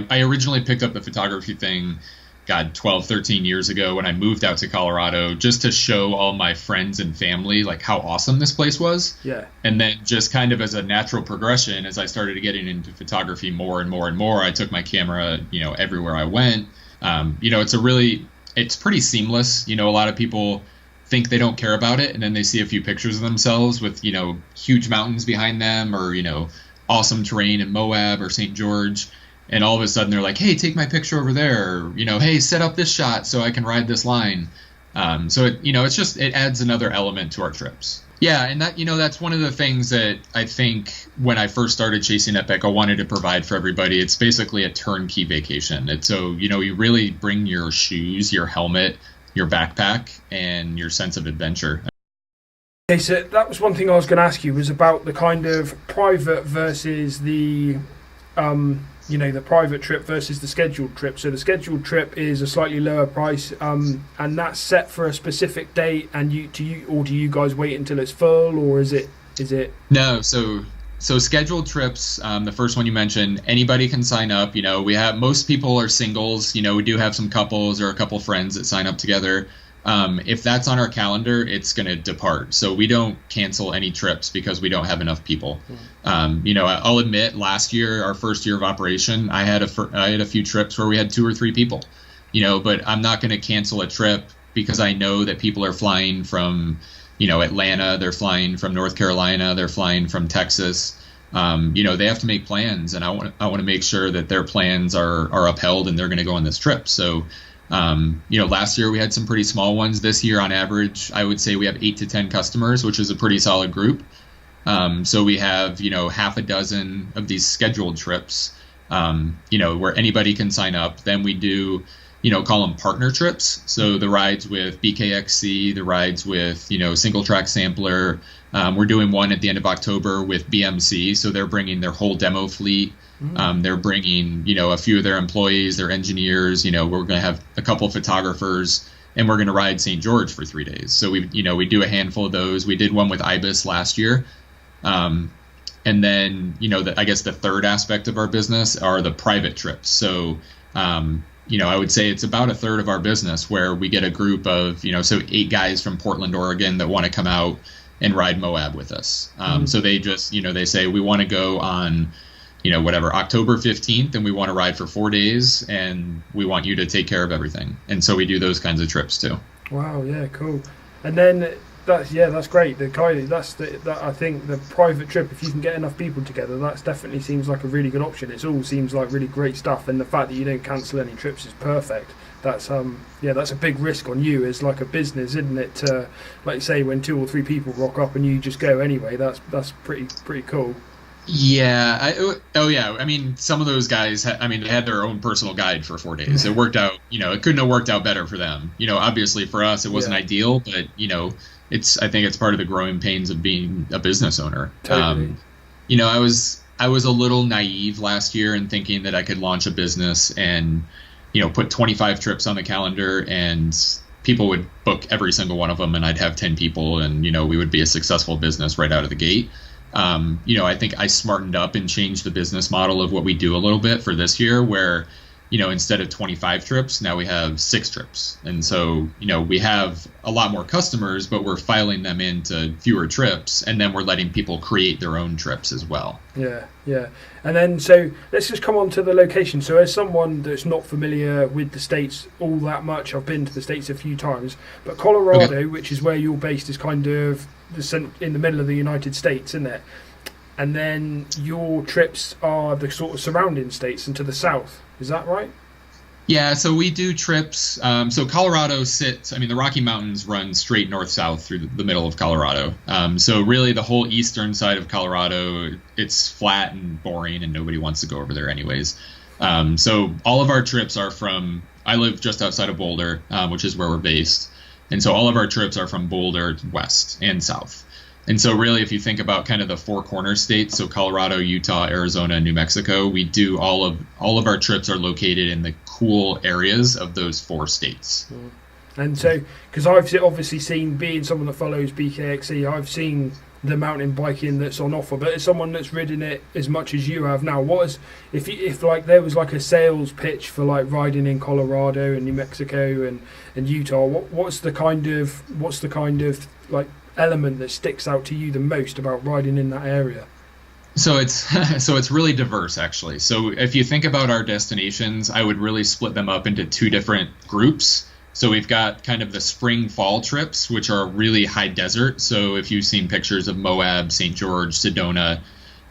I originally picked up the photography thing, God, 12, 13 years ago when I moved out to Colorado, just to show all my friends and family like how awesome this place was. Yeah. And then just kind of as a natural progression, as I started getting into photography more and more and more, I took my camera, everywhere I went. It's pretty seamless. A lot of people think they don't care about it, and then they see a few pictures of themselves with, huge mountains behind them, or, awesome terrain in Moab or St. George. And all of a sudden they're like, hey, take my picture over there. Or, hey, set up this shot so I can ride this line. So it adds another element to our trips. Yeah. And that, that's one of the things that I think when I first started Chasing Epic, I wanted to provide for everybody. It's basically a turnkey vacation. And so, you really bring your shoes, your helmet, your backpack, and your sense of adventure. Okay, so that was one thing I was going to ask you, was about the kind of private versus the the private trip versus the scheduled trip. So the scheduled trip is a slightly lower price, and that's set for a specific date. And do you guys wait until it's full, or is it? No. So scheduled trips, the first one you mentioned, anybody can sign up. We have, most people are singles. We do have some couples or a couple friends that sign up together. If that's on our calendar, it's going to depart. So we don't cancel any trips because we don't have enough people. I'll admit, last year, our first year of operation, I had a few trips where we had 2 or 3 people, but I'm not going to cancel a trip because I know that people are flying from, Atlanta, they're flying from North Carolina, they're flying from Texas. They have to make plans, and I want to make sure that their plans are upheld and they're going to go on this trip. So, last year we had some pretty small ones. This year, on average, I would say we have 8 to 10 customers, which is a pretty solid group. So we have, half a dozen of these scheduled trips, where anybody can sign up. Then we do, call them partner trips. So the rides with BKXC, the rides with, Single Track Sampler. We're doing one at the end of October with BMC. So they're bringing their whole demo fleet. They're bringing, a few of their employees, their engineers. We're going to have a couple of photographers, and we're going to ride St. George for 3 days. So we do a handful of those. We did one with IBIS last year. And then, I guess the third aspect of our business are the private trips. So, I would say it's about a third of our business where we get a group of, 8 guys from Portland, Oregon that want to come out and ride Moab with us. So they just, they say, we want to go on, October 15th, and we want to ride for 4 days, and we want you to take care of everything. And so we do those kinds of trips too. Wow. Yeah. Cool. And then that's great. I think the private trip, if you can get enough people together, that definitely seems like a really good option. It all seems like really great stuff, and the fact that you don't cancel any trips is perfect. That's that's a big risk on you as like a business, isn't it? Like you say, when 2 or 3 people rock up and you just go anyway, that's pretty cool. Yeah. I mean, some of those guys, they had their own personal guide for 4 days. It worked out, it couldn't have worked out better for them. Obviously for us, it wasn't ideal, but, I think it's part of the growing pains of being a business owner. Totally. I was a little naive last year in thinking that I could launch a business and, put 25 trips on the calendar, and people would book every single one of them, and I'd have 10 people, and, we would be a successful business right out of the gate. I think I smartened up and changed the business model of what we do a little bit for this year, where, instead of 25 trips, now we have 6 trips. And so, we have a lot more customers, but we're filing them into fewer trips, and then we're letting people create their own trips as well. Yeah. And then, so let's just come on to the location. So as someone that's not familiar with the States all that much, I've been to the States a few times, but Colorado, okay, which is where you're based, is kind of in the middle of the United States, isn't it? And then your trips are the sort of surrounding states and to the south. Is that right? Yeah, so we do trips. So Colorado sits, the Rocky Mountains run straight north-south through the middle of Colorado. So really the whole eastern side of Colorado, it's flat and boring, and nobody wants to go over there anyways. So all of our trips are I live just outside of Boulder, which is where we're based. And so all of our trips are from Boulder west and south. And so really, if you think about kind of the 4 corner states, so Colorado, Utah, Arizona, New Mexico, we do all of our trips are located in the cool areas of those 4 states. And so, because I've obviously seen, being someone that follows BKXC, I've seen the mountain biking that's on offer. But as someone that's ridden it as much as you have now, if like there was like a sales pitch for like riding in Colorado and New Mexico and Utah, what's the kind of like element that sticks out to you the most about riding in that area? So it's really diverse, actually. So if you think about our destinations, I would really split them up into two different groups. So we've got kind of the spring fall trips, which are really high desert. So if you've seen pictures of Moab, St. George, Sedona,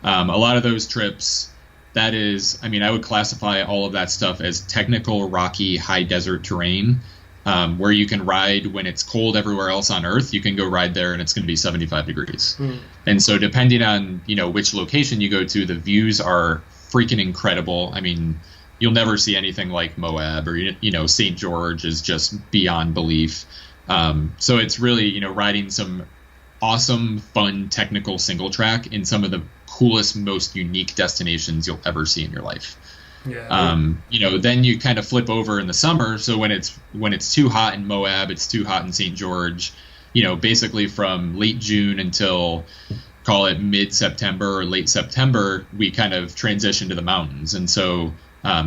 a lot of those trips, that is, I mean, I would classify all of that stuff as technical, rocky, high desert terrain, where you can ride when it's cold everywhere else on Earth. You can go ride there and it's going to be 75 degrees. And so depending on, which location you go to, the views are freaking incredible. I mean, you'll never see anything like Moab or, St. George is just beyond belief. So it's really, riding some awesome, fun, technical single track in some of the coolest, most unique destinations you'll ever see in your life. Yeah. Then you kind of flip over in the summer. So when it's too hot in Moab, it's too hot in St. George, basically from late June until call it mid-September or late September, we kind of transition to the mountains. And so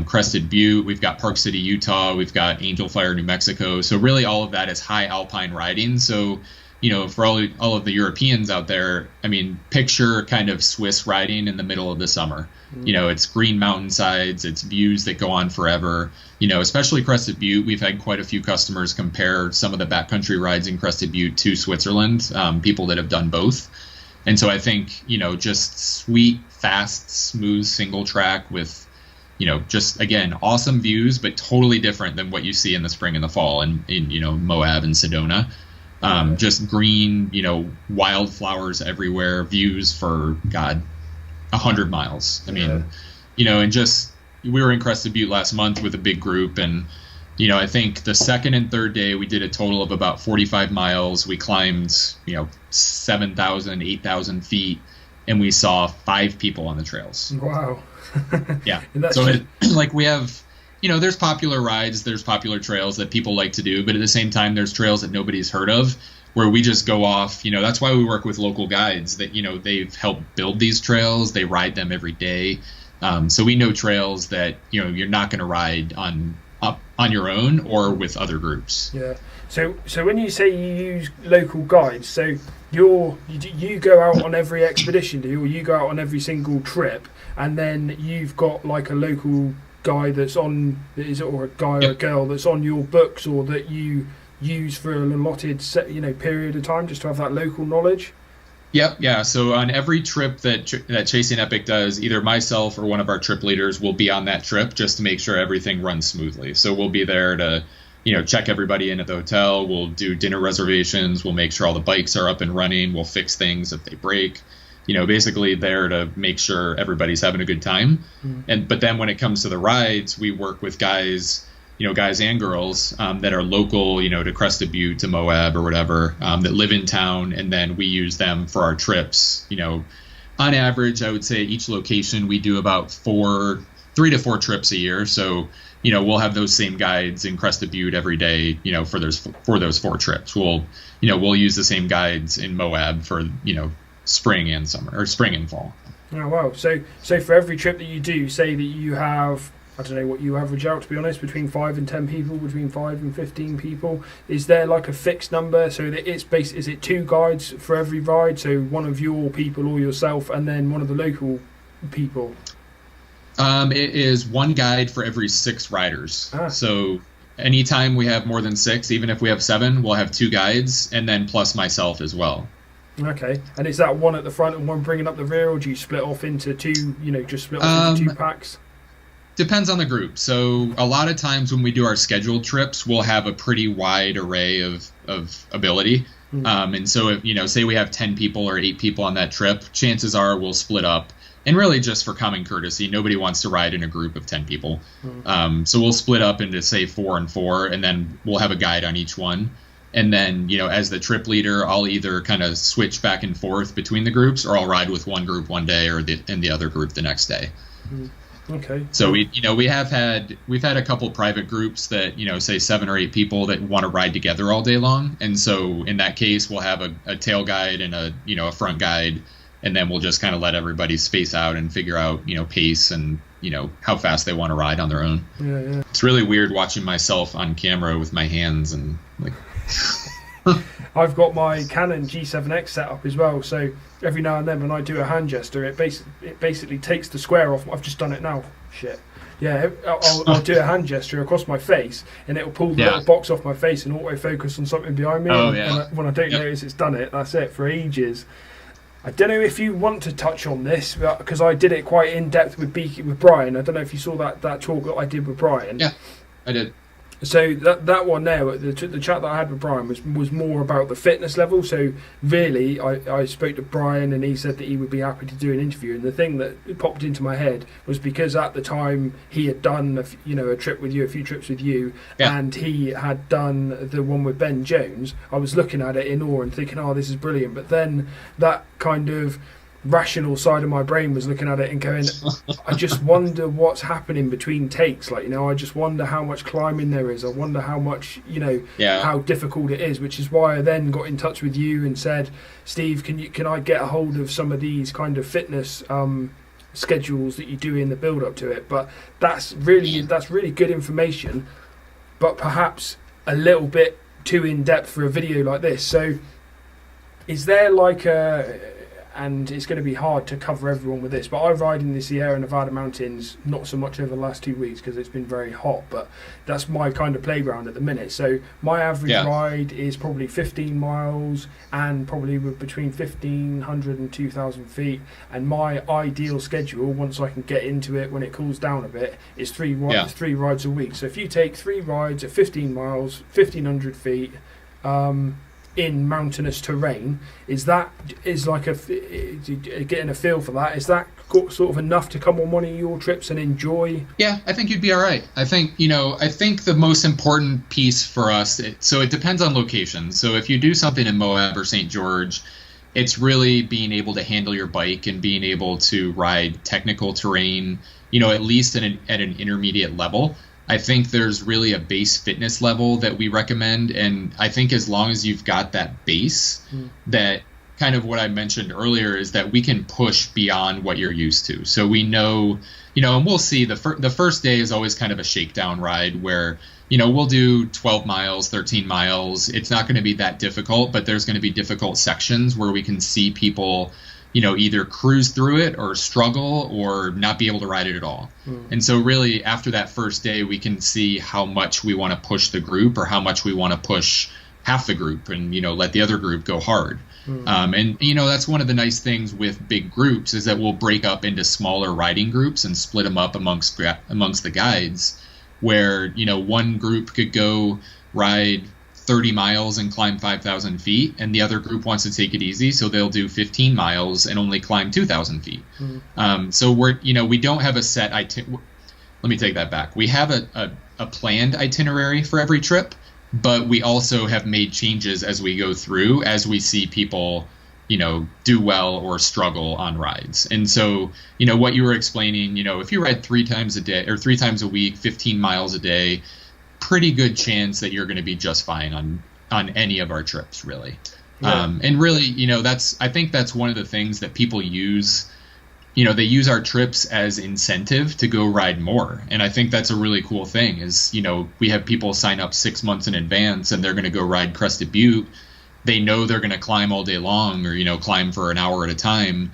Crested Butte, we've got Park City, Utah, we've got Angel Fire, New Mexico. So really all of that is high alpine riding. So, for all of the Europeans out there, I mean, picture kind of Swiss riding in the middle of the summer. It's green mountainsides, it's views that go on forever. Especially Crested Butte, we've had quite a few customers compare some of the backcountry rides in Crested Butte to Switzerland, people that have done both. And so I think, just sweet, fast, smooth single track with, just, again, awesome views, but totally different than what you see in the spring and the fall in Moab and Sedona. Just green, wildflowers everywhere, views for, 100 miles. I mean, and just, we were in Crested Butte last month with a big group, and, I think the second and third day we did a total of about 45 miles. We climbed, 7,000, 8,000 feet, and we saw 5 people on the trails. Wow. Yeah. So we have, there's popular rides, there's popular trails that people like to do, but at the same time, there's trails that nobody's heard of where we just go off. That's why we work with local guides that, they've helped build these trails. They ride them every day. So we know trails that, you're not going to ride on your own or with other groups. Yeah. So when you say you use local guides, so you go out on every expedition, do you? Or you go out on every single trip, and then you've got like a local guy that's on, or a guy or a girl that's on your books, or that you use for an allotted period of time, just to have that local knowledge? Yep. Yeah. So on every trip that Chasing Epic does, either myself or one of our trip leaders will be on that trip just to make sure everything runs smoothly. So we'll be there to, check everybody in at the hotel. We'll do dinner reservations. We'll make sure all the bikes are up and running. We'll fix things if they break. Basically there to make sure everybody's having a good time. But then when it comes to the rides, we work with guys and girls that are local, to Crested Butte, to Moab or whatever, that live in town, and then we use them for our trips. On average, I would say each location we do about 3 to 4 trips a year. So, we'll have those same guides in Crested Butte every day, for those 4 trips. We'll use the same guides in Moab for, spring and summer, or spring and fall. Oh, wow. So for every trip that you do, say that you have, I don't know what you average out, to be honest, between 5 and 10 people, between 5 and 15 people. Is there like a fixed number? So that is it 2 guides for every ride? So one of your people or yourself, and then one of the local people? It is 1 guide for every 6 riders. So anytime we have more than 6, even if we have 7, we'll have 2 guides, and then plus myself as well. Okay. And is that one at the front and one bringing up the rear, or do you split off into 2, just split off into 2 packs? Depends on the group. So a lot of times when we do our scheduled trips, we'll have a pretty wide array of ability. And so if, say we have 10 people or 8 people on that trip, chances are we'll split up. And really just for common courtesy, nobody wants to ride in a group of 10 people. So we'll split up into, say, 4 and 4, and then we'll have a guide on each one. And then, as the trip leader, I'll either kind of switch back and forth between the groups, or I'll ride with one group one day and the other group the next day. Okay. So we've had a couple private groups that, say 7 or 8 people that want to ride together all day long. And so in that case, we'll have a tail guide and a front guide, and then we'll just kind of let everybody space out and figure out, pace and, how fast they want to ride on their own. Yeah. It's really weird watching myself on camera with my hands and like. I've got my Canon G7X set up as well, so every now and then when I do a hand gesture, it basically takes the square off. I've just done it now. Shit. Yeah, I'll do a hand gesture across my face, and it'll pull the little box off my face and autofocus on something behind me. And when I don't notice it's done it, that's it for ages. I don't know if you want to touch on this, because I did it quite in depth with Brian. I don't know if you saw that talk that I did with Brian. Yeah, I did. So that one there, the chat that I had with Brian was more about the fitness level. So really, I spoke to Brian and he said that he would be happy to do an interview. And the thing that popped into my head was because at the time he had done a few trips with you, and he had done the one with Ben Jones. I was looking at it in awe and thinking, oh, this is brilliant. But then that kind of rational side of my brain was looking at it and going, I just wonder what's happening between takes. I just wonder how much climbing there is. I wonder how much, how difficult it is, which is why I then got in touch with you and said, Steve, can I get a hold of some of these kind of fitness schedules that you do in the build up to it? But that's really good information, but perhaps a little bit too in depth for a video like this. So is there and it's going to be hard to cover everyone with this, but I ride in the Sierra Nevada mountains, not so much over the last 2 weeks because it's been very hot, but that's my kind of playground at the minute. So my average ride is probably 15 miles and probably between 1,500 and 2,000 feet. And my ideal schedule, once I can get into it when it cools down a bit, is 3 rides a week. So if you take 3 rides at 15 miles, 1,500 feet, in mountainous terrain, is getting a feel for that? Is that sort of enough to come on one of your trips and enjoy? Yeah, I think you'd be all right. I think the most important piece for us, so it depends on location. So if you do something in Moab or St. George, it's really being able to handle your bike and being able to ride technical terrain, at least at an intermediate level. I think there's really a base fitness level that we recommend, and I think as long as you've got that base, that kind of what I mentioned earlier is that we can push beyond what you're used to. So we know, and we'll see the first day is always kind of a shakedown ride where, we'll do 12 miles, 13 miles. It's not going to be that difficult, but there's going to be difficult sections where we can see people either cruise through it or struggle or not be able to ride it at all. And so really after that first day, we can see how much we want to push the group or how much we want to push half the group and, let the other group go hard. And, that's one of the nice things with big groups is that we'll break up into smaller riding groups and split them up amongst the guides where, one group could go ride 30 miles and climb 5,000 feet, and the other group wants to take it easy, so they'll do 15 miles and only climb 2,000 feet. So we don't have a set let me take that back. We have a planned itinerary for every trip, but we also have made changes as we go through, as we see people, do well or struggle on rides. And so, what you were explaining, if you ride 3 times a day or 3 times a week, 15 miles a day, pretty good chance that you're going to be just fine on any of our trips, really. And really, I think that's one of the things that people use. They use our trips as incentive to go ride more. And I think that's a really cool thing is, we have people sign up 6 months in advance and they're going to go ride Crested Butte. They know they're going to climb all day long or, climb for an hour at a time.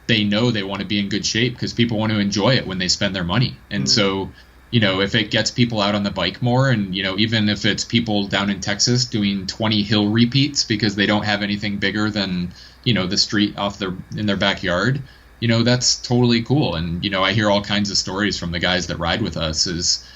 They know they want to be in good shape because people want to enjoy it when they spend their money. And so, if it gets people out on the bike more and, even if it's people down in Texas doing 20 hill repeats because they don't have anything bigger than, the street in their backyard, that's totally cool. And, I hear all kinds of stories from the guys that ride with us is,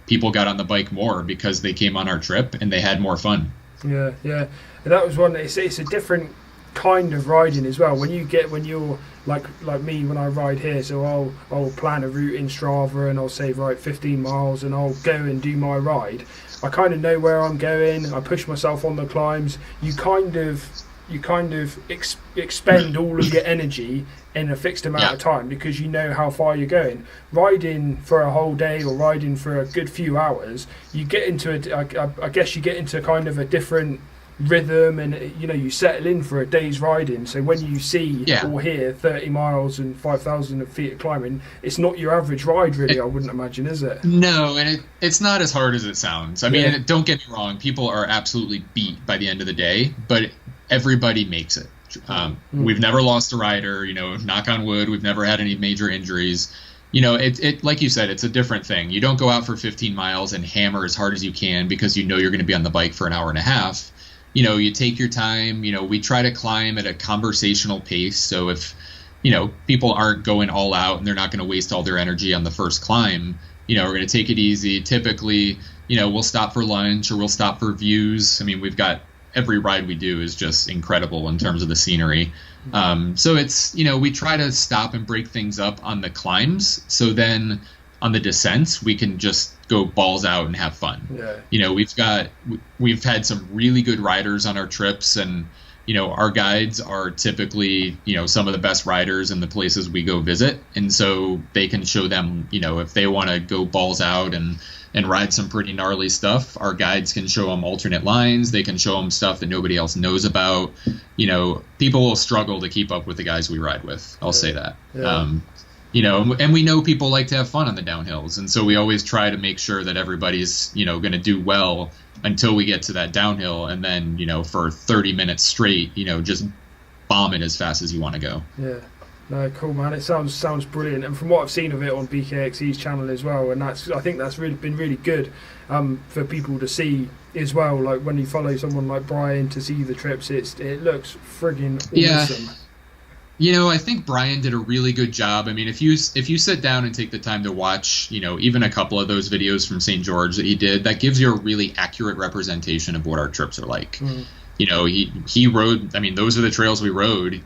people got on the bike more because they came on our trip and they had more fun. Yeah. And that was one, it's a different kind of riding as well. When you're like me when I ride here, so I'll plan a route in Strava and I'll say 15 miles and I'll go and do my ride. I kind of know where I'm going. I push myself on the climbs. You kind of you kind of expend all of your energy in a fixed amount of time, because you know how far you're going. Riding for a whole day or riding for a good few hours, you get into I guess you get into kind of a different rhythm, and you settle in for a day's riding. So when you see or hear 30 miles and 5,000 feet of climbing, it's not your average ride, really. I wouldn't imagine, is it? No, and it's not as hard as it sounds. I mean, don't get me wrong, people are absolutely beat by the end of the day, but everybody makes it. We've never lost a rider, knock on wood, we've never had any major injuries. It like you said, it's a different thing. You don't go out for 15 miles and hammer as hard as you can because you're going to be on the bike for an hour and a half. You take your time. We try to climb at a conversational pace. So if, people aren't going all out and they're not going to waste all their energy on the first climb, we're going to take it easy. Typically, we'll stop for lunch or we'll stop for views. I mean, every ride we do is just incredible in terms of the scenery. So it's, we try to stop and break things up on the climbs. So then on the descents, we can just go balls out and have fun. We've had some really good riders on our trips, and our guides are typically some of the best riders in the places we go visit, and so they can show them if they want to go balls out and ride some pretty gnarly stuff, our guides can show them alternate lines. They can show them stuff that nobody else knows about. People will struggle to keep up with the guys we ride with, I'll say that. And we know people like to have fun on the downhills. And so we always try to make sure that everybody's, going to do well until we get to that downhill. And then, for 30 minutes straight, just bomb it as fast as you want to go. Yeah. No, cool, man. It sounds brilliant. And from what I've seen of it on BKXC's channel as well, and I think that's been really good for people to see as well. Like when you follow someone like Brian to see the trips, it looks friggin' awesome. I think Brian did a really good job. I mean, if you sit down and take the time to watch, even a couple of those videos from St. George that he did, that gives you a really accurate representation of what our trips are like. He rode, I mean, those are the trails we rode,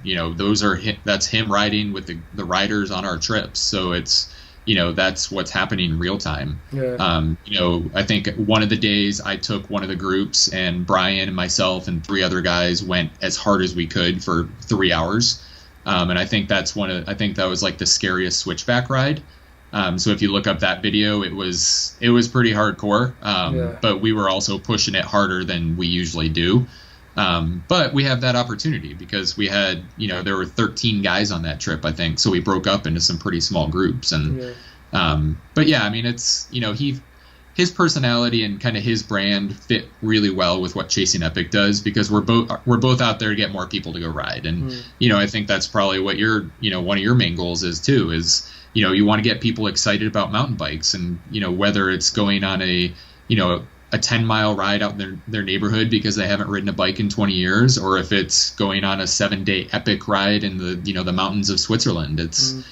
that's him riding with the riders on our trips. So it's, that's what's happening in real time. I think one of the days I took one of the groups, and Brian and myself and 3 other guys went as hard as we could for 3 hours. And I think that was like the scariest switchback ride. So if you look up that video, it was pretty hardcore. But we were also pushing it harder than we usually do. But we have that opportunity because we had, there were 13 guys on that trip, I think. So we broke up into some pretty small groups. And, but yeah, I mean, it's, his personality and kind of his brand fit really well with what Chasing Epic does, because we're both out there to get more people to go ride. And, I think that's probably what one of your main goals is too, is, you want to get people excited about mountain bikes, and, whether it's going on a 10-mile ride out in their neighborhood because they haven't ridden a bike in 20 years, or if it's going on a 7-day epic ride in the mountains of Switzerland. It's,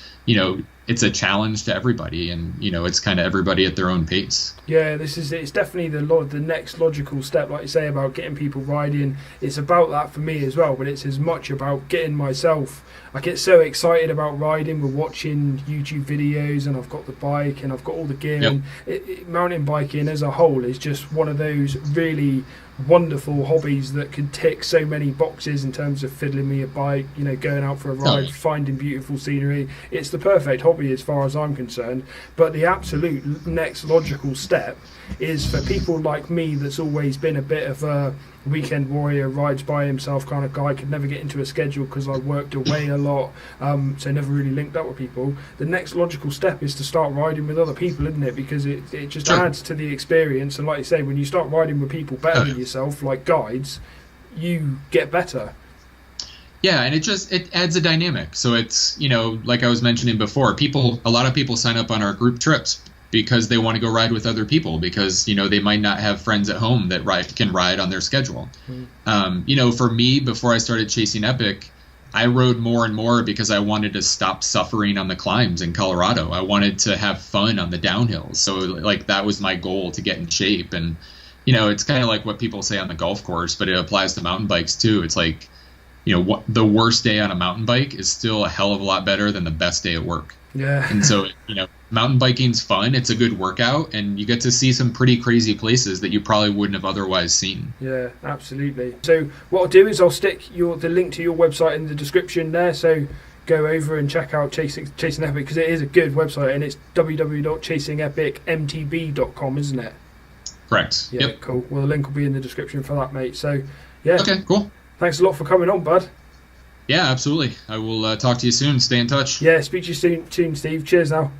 it's a challenge to everybody, and it's kind of everybody at their own pace. Yeah, it's definitely the next logical step, like you say, about getting people riding. It's about that for me as well, but it's as much about getting myself. I get so excited about riding. We're watching YouTube videos, and I've got the bike and I've got all the gear. Yep. And mountain biking as a whole is just one of those really wonderful hobbies that can tick so many boxes in terms of fiddling me a bike, going out for a ride, finding beautiful scenery. It's the perfect hobby as far as I'm concerned. But the absolute next logical step is for people like me that's always been a bit of a weekend warrior, rides by himself kind of guy, could never get into a schedule because I worked away a lot, so never really linked up with people. The next logical step is to start riding with other people, isn't it? Because it just adds to the experience. And like you say, when you start riding with people better than yourself, like guides, you get better. Yeah, and it adds a dynamic. So it's, like I was mentioning before, a lot of people sign up on our group trips because they want to go ride with other people, because they might not have friends at home that can ride on their schedule. For me, before I started Chasing Epic, I rode more and more because I wanted to stop suffering on the climbs in Colorado. I wanted to have fun on the downhills. So like that was my goal, to get in shape. And it's kind of like what people say on the golf course, but it applies to mountain bikes too. It's like, the worst day on a mountain bike is still a hell of a lot better than the best day at work. Yeah. And so, mountain biking's fun. It's a good workout, and you get to see some pretty crazy places that you probably wouldn't have otherwise seen. Yeah, absolutely. So what I'll do is I'll stick the link to your website in the description there. So go over and check out Chasing Epic, because it is a good website, and it's www.chasingepicmtb.com, isn't it? Correct. Yeah, yep. Cool. Well, the link will be in the description for that, mate. So, yeah. Okay, cool. Thanks a lot for coming on, bud. Yeah, absolutely. I will talk to you soon. Stay in touch. Yeah, speak to you soon, Steve. Cheers now.